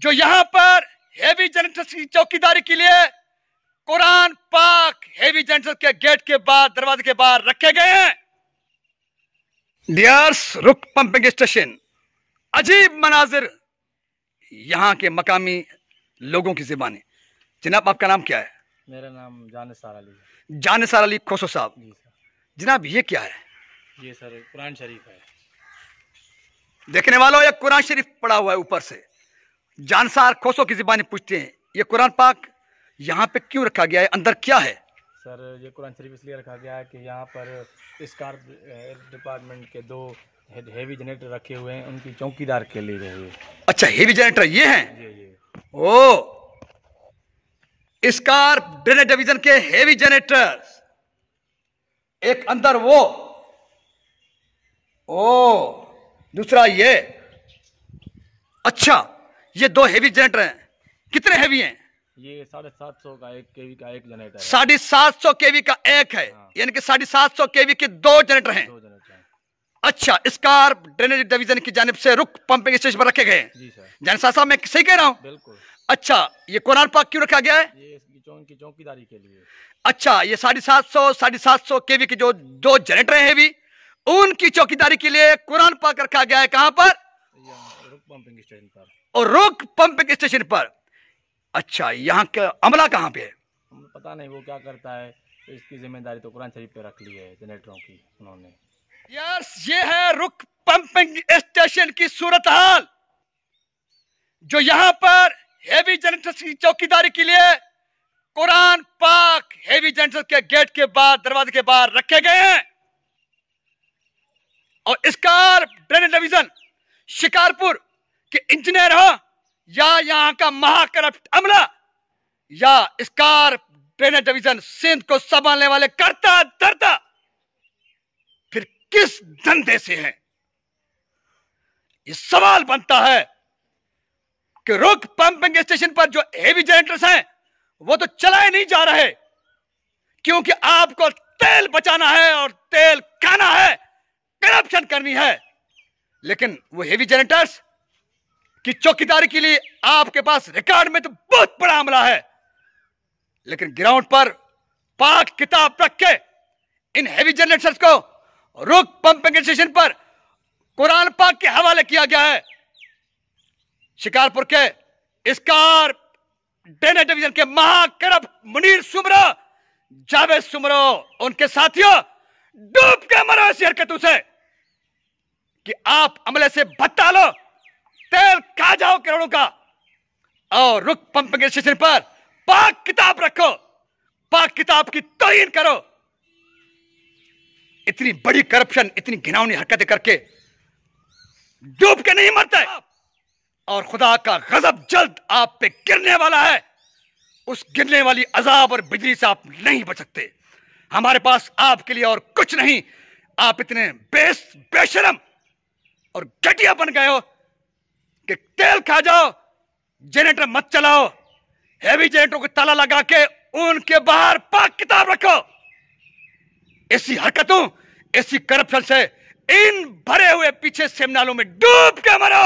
जो यहां पर हेवी जनरेटर्स की चौकीदारी के लिए कुरान पाक हेवी जनरेटर के गेट के बाहर, दरवाजे के बाहर रखे गए हैं। डियर्स, रुक पंपिंग स्टेशन, अजीब मनाजिर यहां के मकामी लोगों की ज़बानी। जनाब, आपका नाम क्या है? मेरा नाम जानिसार अली है। जानिसार अली खोसो साहब। जी सर। जनाब, ये क्या है? ये सर कुरान शरीफ है। देखने वालों, ये कुरान शरीफ पड़ा हुआ है ऊपर से। जानसार खोसो की ज़बानी पूछते हैं, ये कुरान पाक यहाँ पे क्यों रखा गया है? अंदर क्या है? सर, ये कुरान शरीफ इसलिए रखा गया है कि यहाँ पर स्कार डिपार्टमेंट के 2 हेवी जनरेटर रखे हुए हैं, उनकी चौकीदार के लिए हुए। अच्छा, हेवी जनरेटर ये हैं? ये ओ, स्कार ड्रेनेज डिवीजन के हेवी जनरेटर, एक अंदर वो, ओ दूसरा ये। अच्छा, ये 2 हेवी जनरेटर हैं। कितने हेवी हैं? ये 750 का 1 केवी का एक जनरेटर है। 750 केवी का एक है। हाँ। यानी कि 750 केवी के 2 जनरेटर हैं। 2 जनरेटर हैं। अच्छा, स्कार ड्रेनेज डिवीजन की जानिब से रुक पंपिंग स्टेशन पर रखे गए हैं। जी सर। जानसार साहब, मैं सही कह रहा हूं? बिल्कुल। अच्छा, ये कुरान पाक क्यों रखा गया है? ये इसकी चौकीदारी के लिए। अच्छा, ये 750 केवी के जो 2 जनरेटर हैं हेवी, उनकी चौकीदारी के लिए कुरान पाक रखा गया है। कहां पर? रुक पंपिंग स्टेशन पर। और रुक पंपिंग स्टेशन पर। अच्छा, यहाँ का अमला कहाँ पे है? हमें पता नहीं वो क्या करता है, तो इसकी जिम्मेदारी तो कुरान शरीफ पे रख ली है जनरेटरों की उन्होंने। यस, ये है रुक पंपिंग स्टेशन की सूरत हाल, जो यहां पर हेवी जनरेटर्स की चौकीदारी के लिए कुरान पाक हेवी जनरेटर के गेट के बाहर, दरवाजे के बाहर रखे गए हैं। और स्कार ड्रेनेज डिवीजन शिकारपुर के इंजीनियर हो या यहां का महाकरप्ट अमला या स्कार ड्रेनेज डिवीजन सिंध को संभालने वाले करता धरता, फिर किस धंधे से हैं? ये सवाल बनता है कि रुक पंपिंग स्टेशन पर जो हेवी जनरेटर्स हैं वो तो चलाए नहीं जा रहे, क्योंकि आपको तेल बचाना है और तेल खाना है, करप्शन करनी है। लेकिन वो हेवी जनरेटर्स की चौकीदारी के लिए आपके पास रिकॉर्ड में तो बहुत बड़ा अमला है, लेकिन ग्राउंड पर पाक किताब रख के इन हेवी जनरेटर्स को रुक पंपिंग स्टेशन पर कुरान पाक के हवाले किया गया है। शिकारपुर के स्कार ड्रेनेज डिवीजन के महाकरप्ट मुनीर सुमरो, जावेद सुमरो, उनके साथियों, डूब के मरो ऐसी हरकतों से कि आप अमले से भत्ता लो, तेल खा जाओ करोड़ों का, और रुक पंपिंग स्टेशन पर पाक किताब रखो, पाक किताब की तौहीन करो। इतनी बड़ी करप्शन, इतनी घिनौनी हरकतें करके डूब के नहीं मरते, और खुदा का गजब जल्द आप पे गिरने वाला है। उस गिरने वाली अजाब और बिजली से आप नहीं बच सकते। हमारे पास आपके लिए और कुछ नहीं। आप इतने बेशरम और घटिया बन गए हो कि तेल खा जाओ, जनरेटर मत चलाओ, हेवी जनरेटर को ताला लगा के उनके बाहर पाक किताब रखो। ऐसी हरकतों, ऐसी करप्शन से इन भरे हुए पीछे सेमनालों में डूब के मरो।